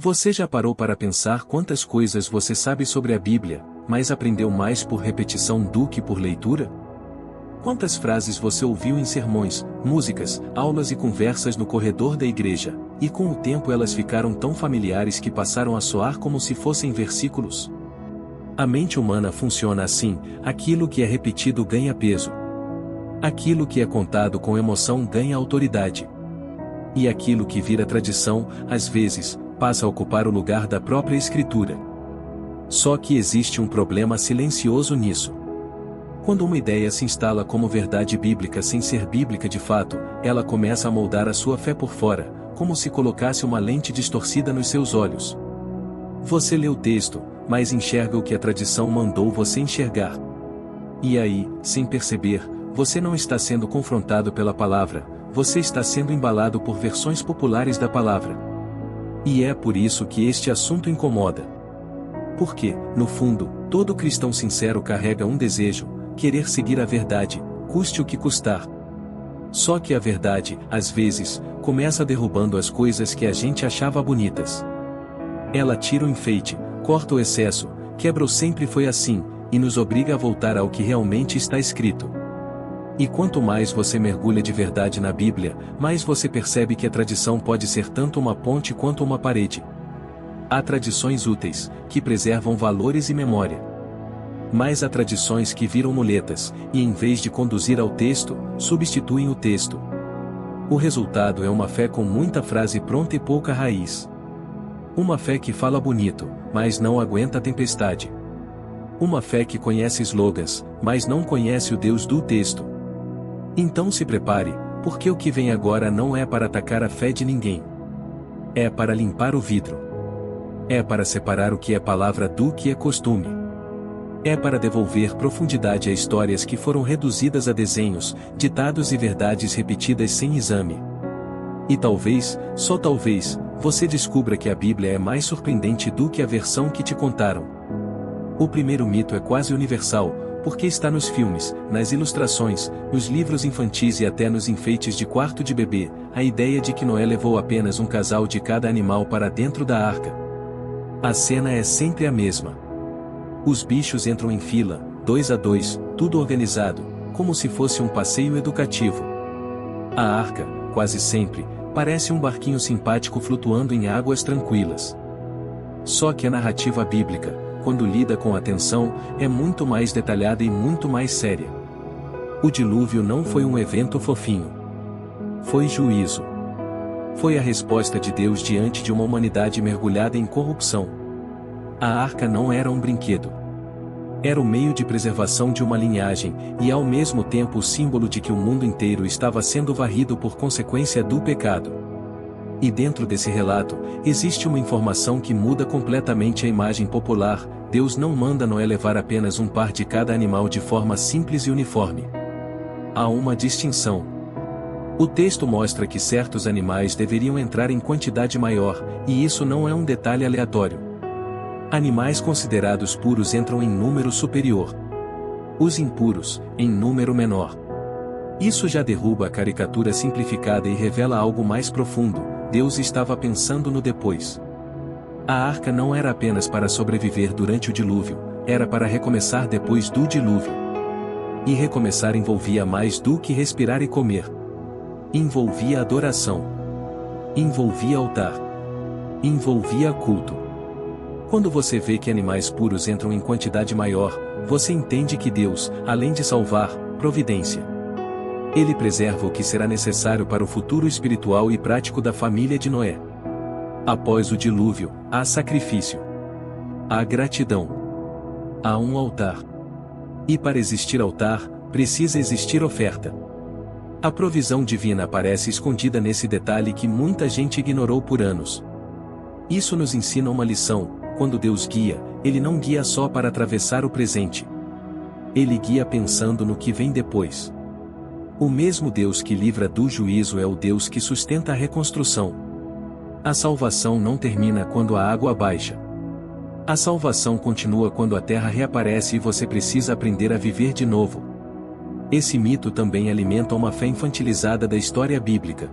Você já parou para pensar quantas coisas você sabe sobre a Bíblia, mas aprendeu mais por repetição do que por leitura? Quantas frases você ouviu em sermões, músicas, aulas e conversas no corredor da igreja, e com o tempo elas ficaram tão familiares que passaram a soar como se fossem versículos? A mente humana funciona assim: aquilo que é repetido ganha peso. Aquilo que é contado com emoção ganha autoridade. E aquilo que vira tradição, às vezes, passa a ocupar o lugar da própria Escritura. Só que existe um problema silencioso nisso. Quando uma ideia se instala como verdade bíblica sem ser bíblica de fato, ela começa a moldar a sua fé por fora, como se colocasse uma lente distorcida nos seus olhos. Você lê o texto, mas enxerga o que a tradição mandou você enxergar. E aí, sem perceber, você não está sendo confrontado pela palavra, você está sendo embalado por versões populares da palavra. E é por isso que este assunto incomoda. Porque, no fundo, todo cristão sincero carrega um desejo: querer seguir a verdade, custe o que custar. Só que a verdade, às vezes, começa derrubando as coisas que a gente achava bonitas. Ela tira o enfeite, corta o excesso, quebra o sempre foi assim, e nos obriga a voltar ao que realmente está escrito. E quanto mais você mergulha de verdade na Bíblia, mais você percebe que a tradição pode ser tanto uma ponte quanto uma parede. Há tradições úteis, que preservam valores e memória. Mas há tradições que viram muletas, e em vez de conduzir ao texto, substituem o texto. O resultado é uma fé com muita frase pronta e pouca raiz. Uma fé que fala bonito, mas não aguenta a tempestade. Uma fé que conhece slogans, mas não conhece o Deus do texto. Então se prepare, porque o que vem agora não é para atacar a fé de ninguém. É para limpar o vidro. É para separar o que é palavra do que é costume. É para devolver profundidade a histórias que foram reduzidas a desenhos, ditados e verdades repetidas sem exame. E talvez, só talvez, você descubra que a Bíblia é mais surpreendente do que a versão que te contaram. O primeiro mito é quase universal, porque está nos filmes, nas ilustrações, nos livros infantis e até nos enfeites de quarto de bebê, a ideia de que Noé levou apenas um casal de cada animal para dentro da arca. A cena é sempre a mesma. Os bichos entram em fila, 2 a 2, tudo organizado, como se fosse um passeio educativo. A arca, quase sempre, parece um barquinho simpático flutuando em águas tranquilas. Só que a narrativa bíblica, quando lida com atenção, é muito mais detalhada e muito mais séria. O dilúvio não foi um evento fofinho. Foi juízo. Foi a resposta de Deus diante de uma humanidade mergulhada em corrupção. A arca não era um brinquedo. Era o meio de preservação de uma linhagem, e ao mesmo tempo o símbolo de que o mundo inteiro estava sendo varrido por consequência do pecado. E dentro desse relato, existe uma informação que muda completamente a imagem popular: Deus não manda Noé levar apenas um par de cada animal de forma simples e uniforme. Há uma distinção. O texto mostra que certos animais deveriam entrar em quantidade maior, e isso não é um detalhe aleatório. Animais considerados puros entram em número superior. Os impuros, em número menor. Isso já derruba a caricatura simplificada e revela algo mais profundo: Deus estava pensando no depois. A arca não era apenas para sobreviver durante o dilúvio, era para recomeçar depois do dilúvio. E recomeçar envolvia mais do que respirar e comer. Envolvia adoração. Envolvia altar. Envolvia culto. Quando você vê que animais puros entram em quantidade maior, você entende que Deus, além de salvar, providência. Ele preserva o que será necessário para o futuro espiritual e prático da família de Noé. Após o dilúvio, há sacrifício. Há gratidão. Há um altar. E para existir altar, precisa existir oferta. A provisão divina aparece escondida nesse detalhe que muita gente ignorou por anos. Isso nos ensina uma lição: quando Deus guia, Ele não guia só para atravessar o presente. Ele guia pensando no que vem depois. O mesmo Deus que livra do juízo é o Deus que sustenta a reconstrução. A salvação não termina quando a água baixa. A salvação continua quando a terra reaparece e você precisa aprender a viver de novo. Esse mito também alimenta uma fé infantilizada da história bíblica.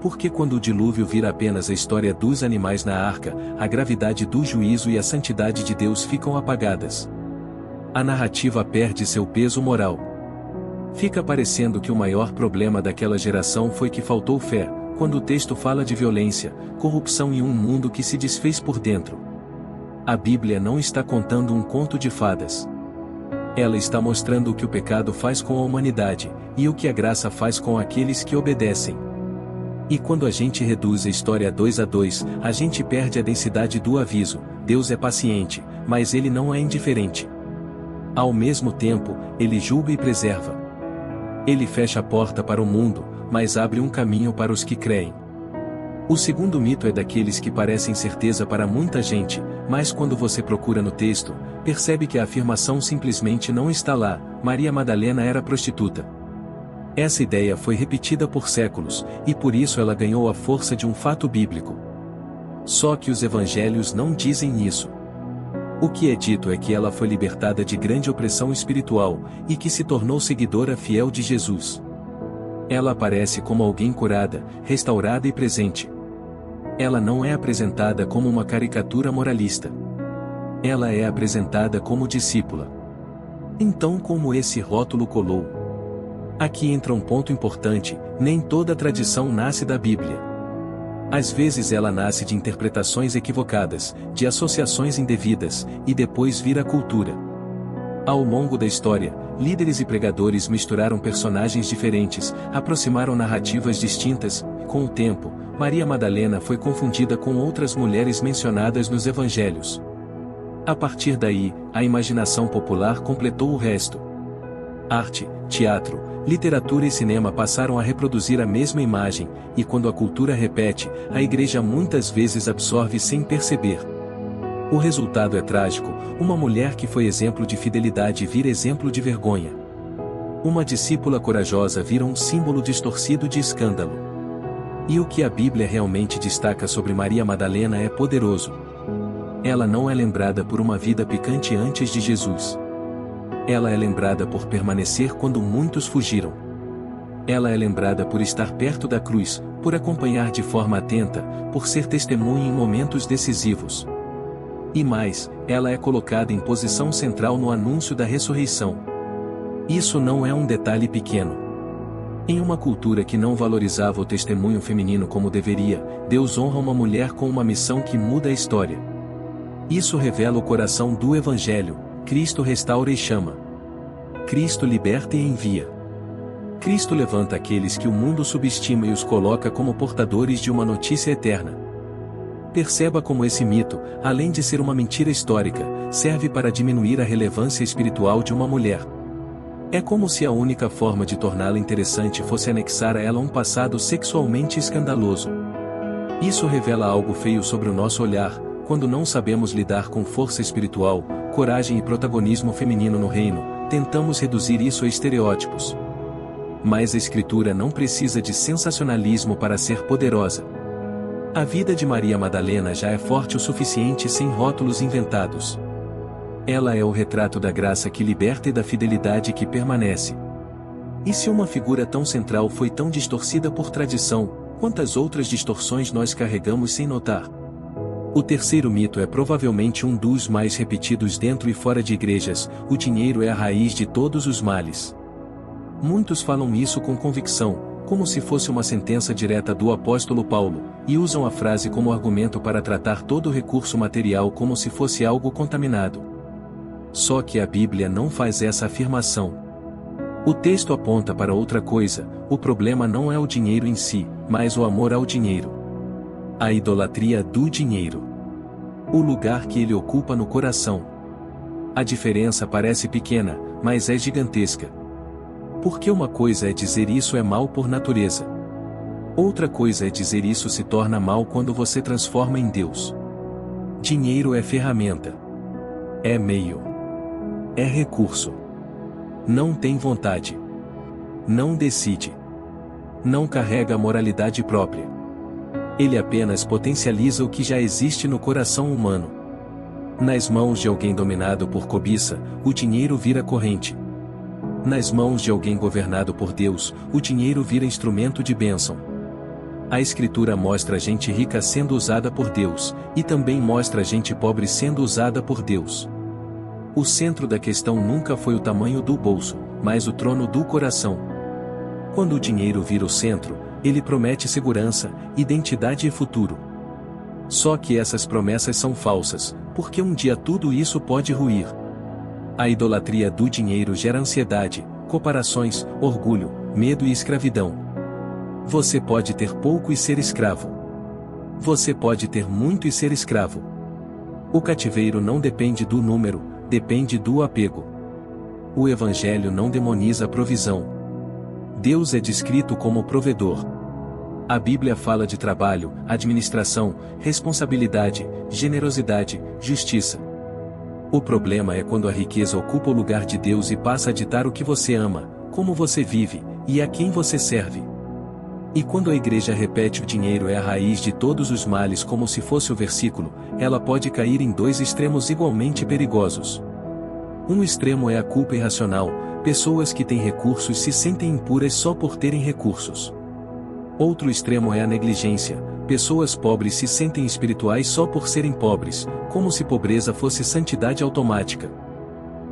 Porque quando o dilúvio vira apenas a história dos animais na arca, a gravidade do juízo e a santidade de Deus ficam apagadas. A narrativa perde seu peso moral. Fica parecendo que o maior problema daquela geração foi que faltou fé, quando o texto fala de violência, corrupção e um mundo que se desfez por dentro. A Bíblia não está contando um conto de fadas. Ela está mostrando o que o pecado faz com a humanidade, e o que a graça faz com aqueles que obedecem. E quando a gente reduz a história 2 a 2, a gente perde a densidade do aviso. Deus é paciente, mas ele não é indiferente. Ao mesmo tempo, ele julga e preserva. Ele fecha a porta para o mundo, mas abre um caminho para os que creem. O segundo mito é daqueles que parecem certeza para muita gente, mas quando você procura no texto, percebe que a afirmação simplesmente não está lá: Maria Madalena era prostituta. Essa ideia foi repetida por séculos, e por isso ela ganhou a força de um fato bíblico. Só que os evangelhos não dizem isso. O que é dito é que ela foi libertada de grande opressão espiritual, e que se tornou seguidora fiel de Jesus. Ela aparece como alguém curada, restaurada e presente. Ela não é apresentada como uma caricatura moralista. Ela é apresentada como discípula. Então, como esse rótulo colou? Aqui entra um ponto importante: nem toda tradição nasce da Bíblia. Às vezes ela nasce de interpretações equivocadas, de associações indevidas, e depois vira cultura. Ao longo da história, líderes e pregadores misturaram personagens diferentes, aproximaram narrativas distintas, e com o tempo, Maria Madalena foi confundida com outras mulheres mencionadas nos evangelhos. A partir daí, a imaginação popular completou o resto. Arte, teatro, literatura e cinema passaram a reproduzir a mesma imagem, e quando a cultura repete, a igreja muitas vezes absorve sem perceber. O resultado é trágico: uma mulher que foi exemplo de fidelidade vira exemplo de vergonha. Uma discípula corajosa vira um símbolo distorcido de escândalo. E o que a Bíblia realmente destaca sobre Maria Madalena é poderoso. Ela não é lembrada por uma vida picante antes de Jesus. Ela é lembrada por permanecer quando muitos fugiram. Ela é lembrada por estar perto da cruz, por acompanhar de forma atenta, por ser testemunha em momentos decisivos. E mais, ela é colocada em posição central no anúncio da ressurreição. Isso não é um detalhe pequeno. Em uma cultura que não valorizava o testemunho feminino como deveria, Deus honra uma mulher com uma missão que muda a história. Isso revela o coração do Evangelho: Cristo restaura e chama. Cristo liberta e envia. Cristo levanta aqueles que o mundo subestima e os coloca como portadores de uma notícia eterna. Perceba como esse mito, além de ser uma mentira histórica, serve para diminuir a relevância espiritual de uma mulher. É como se a única forma de torná-la interessante fosse anexar a ela um passado sexualmente escandaloso. Isso revela algo feio sobre o nosso olhar, quando não sabemos lidar com força espiritual, coragem e protagonismo feminino no reino, tentamos reduzir isso a estereótipos. Mas a Escritura não precisa de sensacionalismo para ser poderosa. A vida de Maria Madalena já é forte o suficiente sem rótulos inventados. Ela é o retrato da graça que liberta e da fidelidade que permanece. E se uma figura tão central foi tão distorcida por tradição, quantas outras distorções nós carregamos sem notar? O terceiro mito é provavelmente um dos mais repetidos dentro e fora de igrejas: o dinheiro é a raiz de todos os males. Muitos falam isso com convicção, como se fosse uma sentença direta do apóstolo Paulo, e usam a frase como argumento para tratar todo o recurso material como se fosse algo contaminado. Só que a Bíblia não faz essa afirmação. O texto aponta para outra coisa: o problema não é o dinheiro em si, mas o amor ao dinheiro. A idolatria do dinheiro. O lugar que ele ocupa no coração. A diferença parece pequena, mas é gigantesca. Porque uma coisa é dizer isso é mal por natureza. Outra coisa é dizer isso se torna mal quando você transforma em Deus. Dinheiro é ferramenta. É meio. É recurso. Não tem vontade. Não decide. Não carrega a moralidade própria. Ele apenas potencializa o que já existe no coração humano. Nas mãos de alguém dominado por cobiça, o dinheiro vira corrente. Nas mãos de alguém governado por Deus, o dinheiro vira instrumento de bênção. A Escritura mostra gente rica sendo usada por Deus, e também mostra gente pobre sendo usada por Deus. O centro da questão nunca foi o tamanho do bolso, mas o trono do coração. Quando o dinheiro vira o centro, ele promete segurança, identidade e futuro. Só que essas promessas são falsas, porque um dia tudo isso pode ruir. A idolatria do dinheiro gera ansiedade, comparações, orgulho, medo e escravidão. Você pode ter pouco e ser escravo. Você pode ter muito e ser escravo. O cativeiro não depende do número, depende do apego. O Evangelho não demoniza a provisão. Deus é descrito como provedor. A Bíblia fala de trabalho, administração, responsabilidade, generosidade, justiça. O problema é quando a riqueza ocupa o lugar de Deus e passa a ditar o que você ama, como você vive, e a quem você serve. E quando a igreja repete o dinheiro é a raiz de todos os males como se fosse o versículo, ela pode cair em dois extremos igualmente perigosos. Um extremo é a culpa irracional, pessoas que têm recursos se sentem impuras só por terem recursos. Outro extremo é a negligência, pessoas pobres se sentem espirituais só por serem pobres, como se pobreza fosse santidade automática.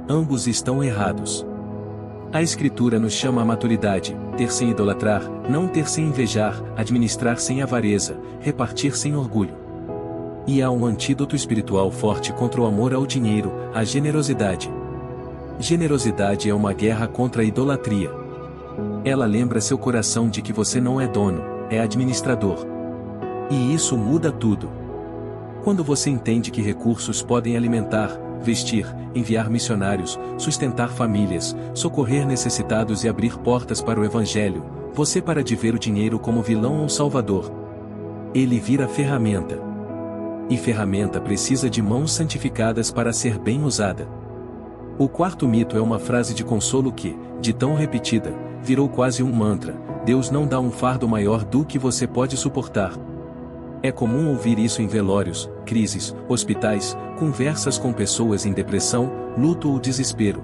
Ambos estão errados. A Escritura nos chama à maturidade, ter sem idolatrar, não ter sem invejar, administrar sem avareza, repartir sem orgulho. E há um antídoto espiritual forte contra o amor ao dinheiro, a generosidade. Generosidade é uma guerra contra a idolatria. Ela lembra seu coração de que você não é dono, é administrador. E isso muda tudo. Quando você entende que recursos podem alimentar, vestir, enviar missionários, sustentar famílias, socorrer necessitados e abrir portas para o Evangelho, você para de ver o dinheiro como vilão ou salvador. Ele vira ferramenta. E ferramenta precisa de mãos santificadas para ser bem usada. O quarto mito é uma frase de consolo que, de tão repetida, virou quase um mantra: Deus não dá um fardo maior do que você pode suportar. É comum ouvir isso em velórios, crises, hospitais, conversas com pessoas em depressão, luto ou desespero.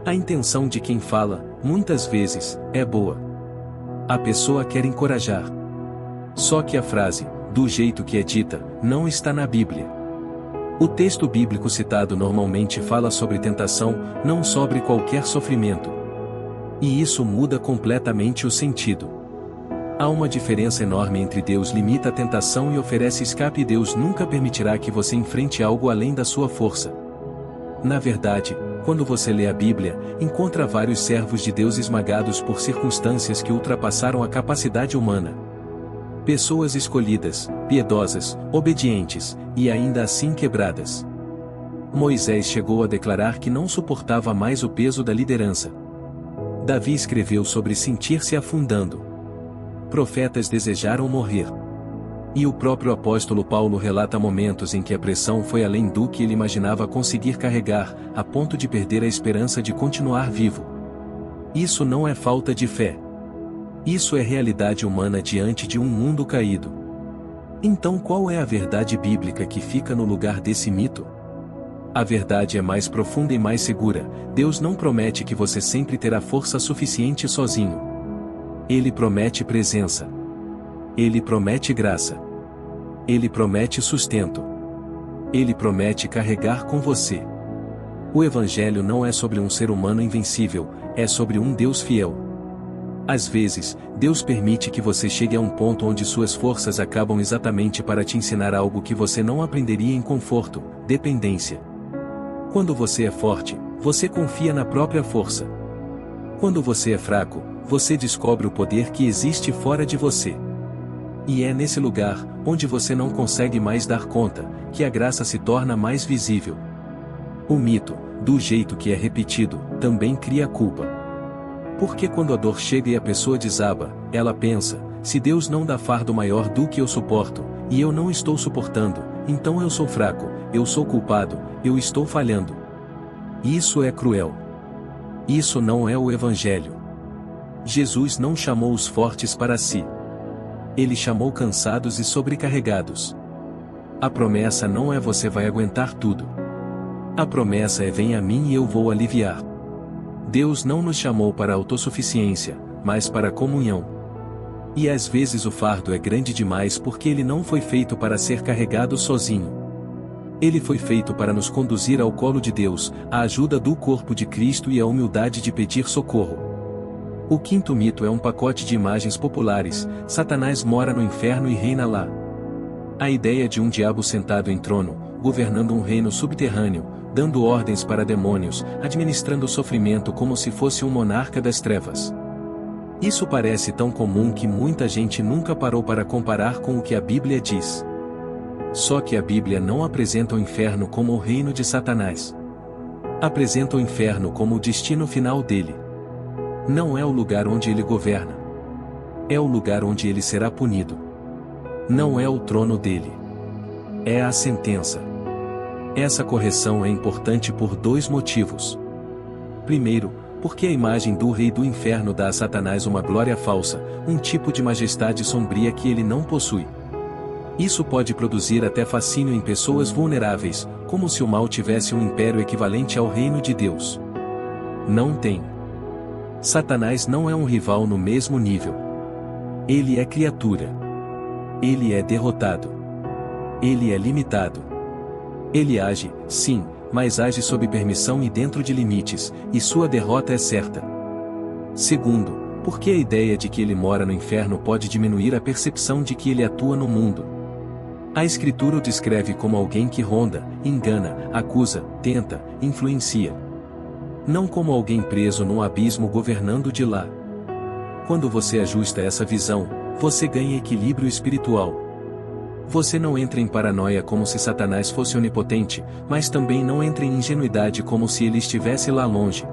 A intenção de quem fala, muitas vezes, é boa. A pessoa quer encorajar. Só que a frase, do jeito que é dita, não está na Bíblia. O texto bíblico citado normalmente fala sobre tentação, não sobre qualquer sofrimento. E isso muda completamente o sentido. Há uma diferença enorme entre Deus limita a tentação e oferece escape e Deus nunca permitirá que você enfrente algo além da sua força. Na verdade, quando você lê a Bíblia, encontra vários servos de Deus esmagados por circunstâncias que ultrapassaram a capacidade humana. Pessoas escolhidas, piedosas, obedientes, e ainda assim quebradas. Moisés chegou a declarar que não suportava mais o peso da liderança. Davi escreveu sobre sentir-se afundando. Profetas desejaram morrer. E o próprio apóstolo Paulo relata momentos em que a pressão foi além do que ele imaginava conseguir carregar, a ponto de perder a esperança de continuar vivo. Isso não é falta de fé. Isso é realidade humana diante de um mundo caído. Então qual é a verdade bíblica que fica no lugar desse mito? A verdade é mais profunda e mais segura: Deus não promete que você sempre terá força suficiente sozinho. Ele promete presença. Ele promete graça. Ele promete sustento. Ele promete carregar com você. O Evangelho não é sobre um ser humano invencível, é sobre um Deus fiel. Às vezes, Deus permite que você chegue a um ponto onde suas forças acabam exatamente para te ensinar algo que você não aprenderia em conforto, dependência. Quando você é forte, você confia na própria força. Quando você é fraco, você descobre o poder que existe fora de você. E é nesse lugar, onde você não consegue mais dar conta, que a graça se torna mais visível. O mito, do jeito que é repetido, também cria culpa. Porque quando a dor chega e a pessoa desaba, ela pensa: se Deus não dá fardo maior do que eu suporto, e eu não estou suportando, então eu sou fraco, eu sou culpado, eu estou falhando. Isso é cruel. Isso não é o Evangelho. Jesus não chamou os fortes para si. Ele chamou cansados e sobrecarregados. A promessa não é você vai aguentar tudo. A promessa é vem a mim e eu vou aliviar. Deus não nos chamou para a autossuficiência, mas para a comunhão. E às vezes o fardo é grande demais porque ele não foi feito para ser carregado sozinho. Ele foi feito para nos conduzir ao colo de Deus, a ajuda do corpo de Cristo e a humildade de pedir socorro. O quinto mito é um pacote de imagens populares: Satanás mora no inferno e reina lá. A ideia de um diabo sentado em trono, governando um reino subterrâneo, dando ordens para demônios, administrando o sofrimento como se fosse um monarca das trevas. Isso parece tão comum que muita gente nunca parou para comparar com o que a Bíblia diz. Só que a Bíblia não apresenta o inferno como o reino de Satanás. Apresenta o inferno como o destino final dele. Não é o lugar onde ele governa. É o lugar onde ele será punido. Não é o trono dele. É a sentença. Essa correção é importante por dois motivos. Primeiro, porque a imagem do rei do inferno dá a Satanás uma glória falsa, um tipo de majestade sombria que ele não possui. Isso pode produzir até fascínio em pessoas vulneráveis, como se o mal tivesse um império equivalente ao reino de Deus. Não tem. Satanás não é um rival no mesmo nível. Ele é criatura. Ele é derrotado. Ele é limitado. Ele age, sim, mas age sob permissão e dentro de limites, e sua derrota é certa. Segundo, porque a ideia de que ele mora no inferno pode diminuir a percepção de que ele atua no mundo. A Escritura o descreve como alguém que ronda, engana, acusa, tenta, influencia. Não como alguém preso num abismo governando de lá. Quando você ajusta essa visão, você ganha equilíbrio espiritual. Você não entra em paranoia como se Satanás fosse onipotente, mas também não entra em ingenuidade como se ele estivesse lá longe.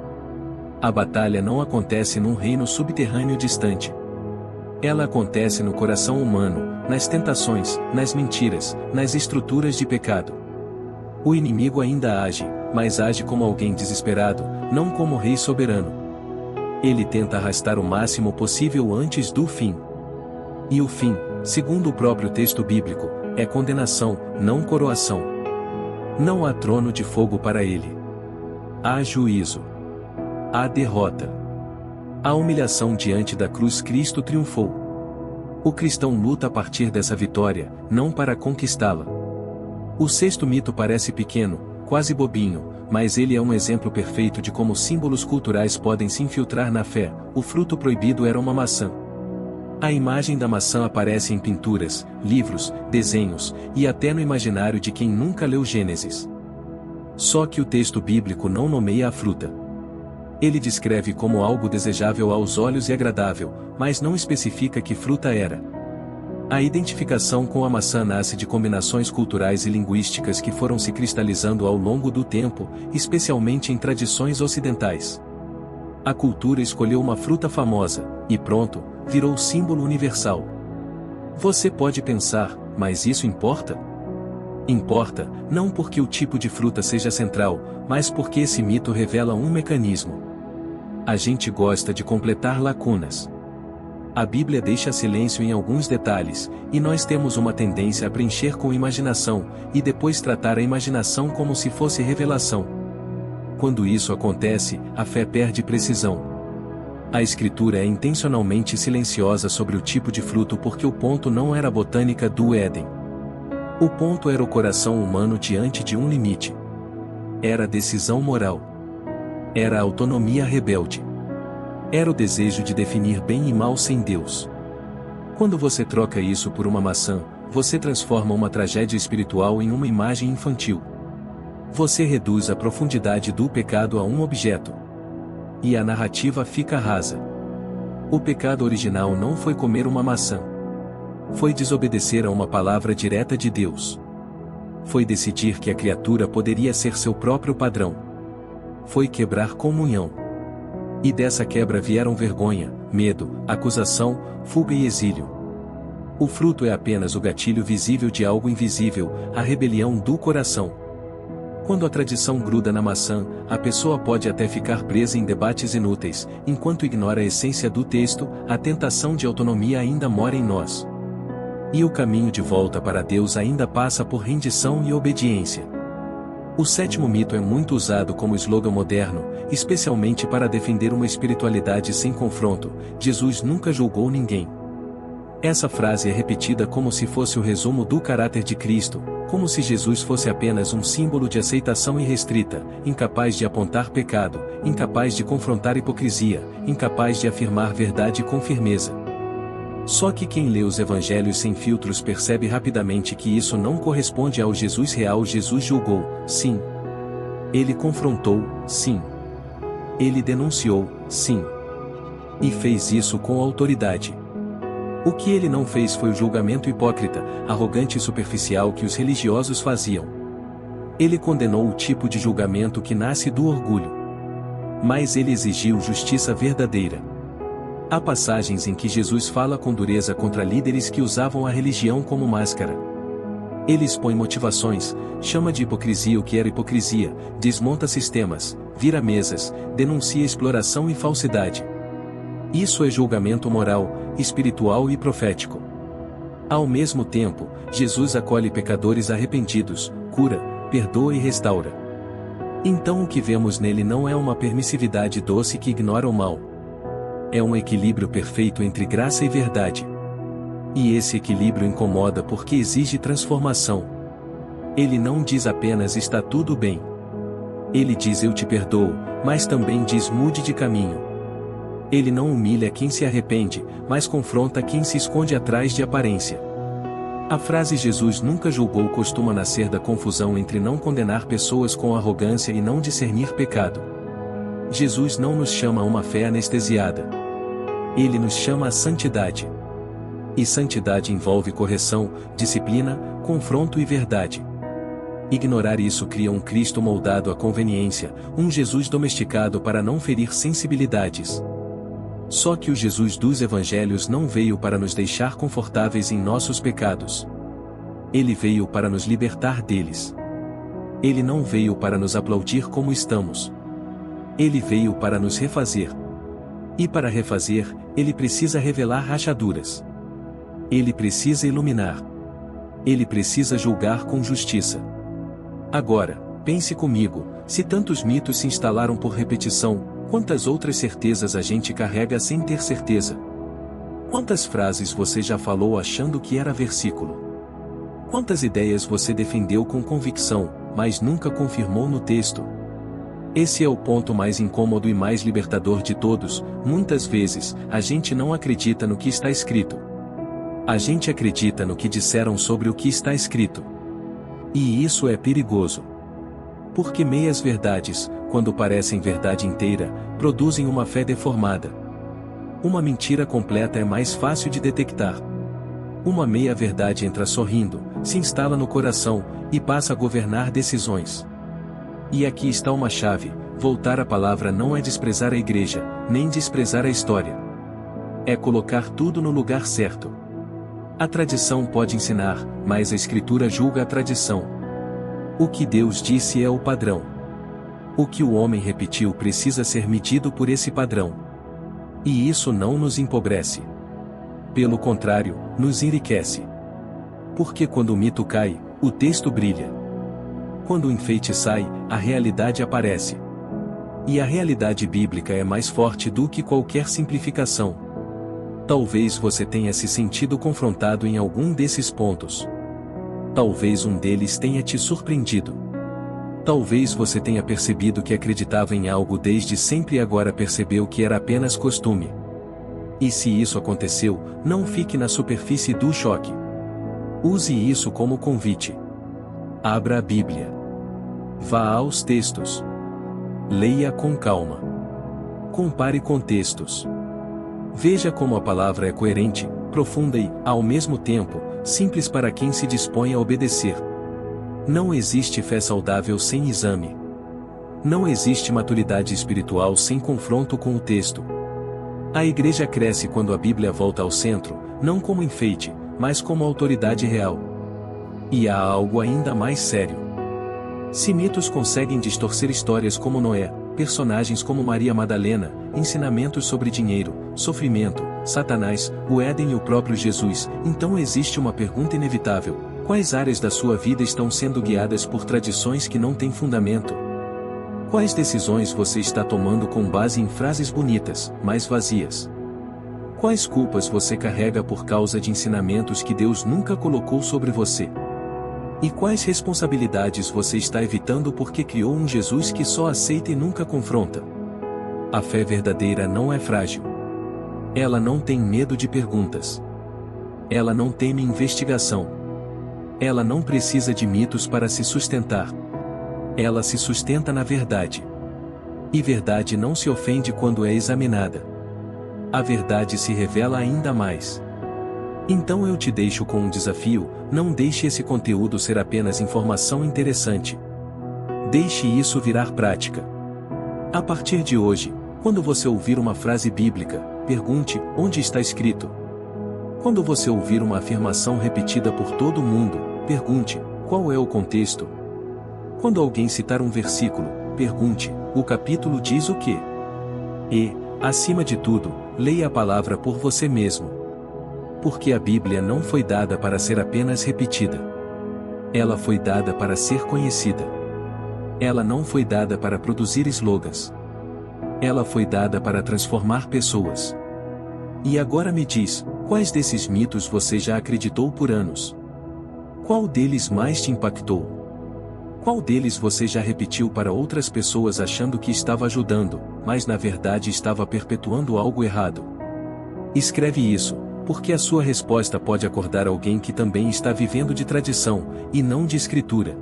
A batalha não acontece num reino subterrâneo distante. Ela acontece no coração humano, nas tentações, nas mentiras, nas estruturas de pecado. O inimigo ainda age, mas age como alguém desesperado, não como rei soberano. Ele tenta arrastar o máximo possível antes do fim. E o fim, segundo o próprio texto bíblico, é condenação, não coroação. Não há trono de fogo para ele. Há juízo. Há derrota. A humilhação diante da cruz Cristo triunfou. O cristão luta a partir dessa vitória, não para conquistá-la. O sexto mito parece pequeno, quase bobinho, mas ele é um exemplo perfeito de como símbolos culturais podem se infiltrar na fé. O fruto proibido era uma maçã. A imagem da maçã aparece em pinturas, livros, desenhos, e até no imaginário de quem nunca leu Gênesis. Só que o texto bíblico não nomeia a fruta. Ele descreve como algo desejável aos olhos e agradável, mas não especifica que fruta era. A identificação com a maçã nasce de combinações culturais e linguísticas que foram se cristalizando ao longo do tempo, especialmente em tradições ocidentais. A cultura escolheu uma fruta famosa, e pronto, virou símbolo universal. Você pode pensar, mas isso importa? Importa, não porque o tipo de fruta seja central, mas porque esse mito revela um mecanismo. A gente gosta de completar lacunas. A Bíblia deixa silêncio em alguns detalhes, e nós temos uma tendência a preencher com imaginação, e depois tratar a imaginação como se fosse revelação. Quando isso acontece, a fé perde precisão. A Escritura é intencionalmente silenciosa sobre o tipo de fruto porque o ponto não era a botânica do Éden. O ponto era o coração humano diante de um limite. Era a decisão moral. Era a autonomia rebelde. Era o desejo de definir bem e mal sem Deus. Quando você troca isso por uma maçã, você transforma uma tragédia espiritual em uma imagem infantil. Você reduz a profundidade do pecado a um objeto. E a narrativa fica rasa. O pecado original não foi comer uma maçã. Foi desobedecer a uma palavra direta de Deus. Foi decidir que a criatura poderia ser seu próprio padrão. Foi quebrar comunhão. E dessa quebra vieram vergonha, medo, acusação, fuga e exílio. O fruto é apenas o gatilho visível de algo invisível, a rebelião do coração. Quando a tradição gruda na maçã, a pessoa pode até ficar presa em debates inúteis, enquanto ignora a essência do texto, a tentação de autonomia ainda mora em nós. E o caminho de volta para Deus ainda passa por rendição e obediência. O sétimo mito é muito usado como slogan moderno, especialmente para defender uma espiritualidade sem confronto: Jesus nunca julgou ninguém. Essa frase é repetida como se fosse o resumo do caráter de Cristo, como se Jesus fosse apenas um símbolo de aceitação irrestrita, incapaz de apontar pecado, incapaz de confrontar hipocrisia, incapaz de afirmar verdade com firmeza. Só que quem lê os evangelhos sem filtros percebe rapidamente que isso não corresponde ao Jesus real. Jesus julgou, sim. Ele confrontou, sim. Ele denunciou, sim. E fez isso com autoridade. O que ele não fez foi o julgamento hipócrita, arrogante e superficial que os religiosos faziam. Ele condenou o tipo de julgamento que nasce do orgulho. Mas ele exigiu justiça verdadeira. Há passagens em que Jesus fala com dureza contra líderes que usavam a religião como máscara. Ele expõe motivações, chama de hipocrisia o que era hipocrisia, desmonta sistemas, vira mesas, denuncia exploração e falsidade. Isso é julgamento moral, espiritual e profético. Ao mesmo tempo, Jesus acolhe pecadores arrependidos, cura, perdoa e restaura. Então o que vemos nele não é uma permissividade doce que ignora o mal. É um equilíbrio perfeito entre graça e verdade. E esse equilíbrio incomoda porque exige transformação. Ele não diz apenas está tudo bem. Ele diz eu te perdoo, mas também diz mude de caminho. Ele não humilha quem se arrepende, mas confronta quem se esconde atrás de aparência. A frase Jesus nunca julgou costuma nascer da confusão entre não condenar pessoas com arrogância e não discernir pecado. Jesus não nos chama a uma fé anestesiada. Ele nos chama à santidade. E santidade envolve correção, disciplina, confronto e verdade. Ignorar isso cria um Cristo moldado à conveniência, um Jesus domesticado para não ferir sensibilidades. Só que o Jesus dos evangelhos não veio para nos deixar confortáveis em nossos pecados. Ele veio para nos libertar deles. Ele não veio para nos aplaudir como estamos. Ele veio para nos refazer. E para refazer, ele precisa revelar rachaduras. Ele precisa iluminar. Ele precisa julgar com justiça. Agora, pense comigo, se tantos mitos se instalaram por repetição, quantas outras certezas a gente carrega sem ter certeza? Quantas frases você já falou achando que era versículo? Quantas ideias você defendeu com convicção, mas nunca confirmou no texto? Esse é o ponto mais incômodo e mais libertador de todos. Muitas vezes, a gente não acredita no que está escrito. A gente acredita no que disseram sobre o que está escrito. E isso é perigoso. Porque meias verdades, quando parecem verdade inteira, produzem uma fé deformada. Uma mentira completa é mais fácil de detectar. Uma meia-verdade entra sorrindo, se instala no coração, e passa a governar decisões. E aqui está uma chave: voltar à palavra não é desprezar a igreja, nem desprezar a história. É colocar tudo no lugar certo. A tradição pode ensinar, mas a Escritura julga a tradição. O que Deus disse é o padrão. O que o homem repetiu precisa ser medido por esse padrão. E isso não nos empobrece. Pelo contrário, nos enriquece. Porque quando o mito cai, o texto brilha. Quando o enfeite sai, a realidade aparece. E a realidade bíblica é mais forte do que qualquer simplificação. Talvez você tenha se sentido confrontado em algum desses pontos. Talvez um deles tenha te surpreendido. Talvez você tenha percebido que acreditava em algo desde sempre e agora percebeu que era apenas costume. E se isso aconteceu, não fique na superfície do choque. Use isso como convite. Abra a Bíblia. Vá aos textos. Leia com calma. Compare contextos. Veja como a palavra é coerente, profunda e, ao mesmo tempo, simples para quem se dispõe a obedecer. Não existe fé saudável sem exame. Não existe maturidade espiritual sem confronto com o texto. A igreja cresce quando a Bíblia volta ao centro, não como enfeite, mas como autoridade real. E há algo ainda mais sério. Se mitos conseguem distorcer histórias como Noé, personagens como Maria Madalena, ensinamentos sobre dinheiro, sofrimento, Satanás, o Éden e o próprio Jesus, então existe uma pergunta inevitável: quais áreas da sua vida estão sendo guiadas por tradições que não têm fundamento? Quais decisões você está tomando com base em frases bonitas, mas vazias? Quais culpas você carrega por causa de ensinamentos que Deus nunca colocou sobre você? E quais responsabilidades você está evitando porque criou um Jesus que só aceita e nunca confronta? A fé verdadeira não é frágil. Ela não tem medo de perguntas. Ela não teme investigação. Ela não precisa de mitos para se sustentar. Ela se sustenta na verdade. E verdade não se ofende quando é examinada. A verdade se revela ainda mais. Então eu te deixo com um desafio: não deixe esse conteúdo ser apenas informação interessante. Deixe isso virar prática. A partir de hoje, quando você ouvir uma frase bíblica, pergunte: onde está escrito? Quando você ouvir uma afirmação repetida por todo mundo, pergunte: qual é o contexto? Quando alguém citar um versículo, pergunte: o capítulo diz o quê? E, acima de tudo, leia a palavra por você mesmo. Porque a Bíblia não foi dada para ser apenas repetida. Ela foi dada para ser conhecida. Ela não foi dada para produzir slogans. Ela foi dada para transformar pessoas. E agora me diz, quais desses mitos você já acreditou por anos? Qual deles mais te impactou? Qual deles você já repetiu para outras pessoas achando que estava ajudando, mas na verdade estava perpetuando algo errado? Escreve isso, porque a sua resposta pode acordar alguém que também está vivendo de tradição, e não de escritura.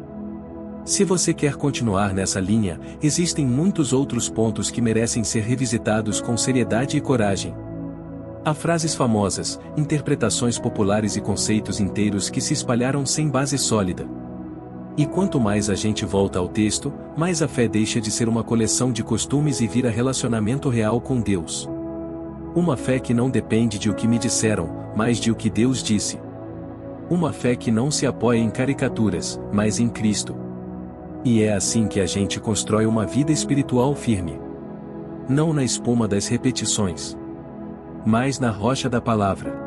Se você quer continuar nessa linha, existem muitos outros pontos que merecem ser revisitados com seriedade e coragem. Há frases famosas, interpretações populares e conceitos inteiros que se espalharam sem base sólida. E quanto mais a gente volta ao texto, mais a fé deixa de ser uma coleção de costumes e vira relacionamento real com Deus. Uma fé que não depende de o que me disseram, mas de o que Deus disse. Uma fé que não se apoia em caricaturas, mas em Cristo. E é assim que a gente constrói uma vida espiritual firme. Não na espuma das repetições, mas na rocha da palavra.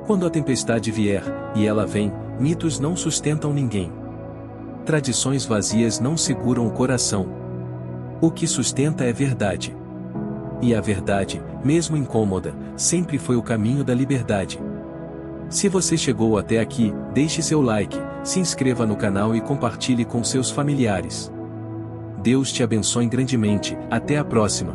Quando a tempestade vier, e ela vem, mitos não sustentam ninguém. Tradições vazias não seguram o coração. O que sustenta é verdade. E a verdade, mesmo incômoda, sempre foi o caminho da liberdade. Se você chegou até aqui, deixe seu like, se inscreva no canal e compartilhe com seus familiares. Deus te abençoe grandemente, até a próxima.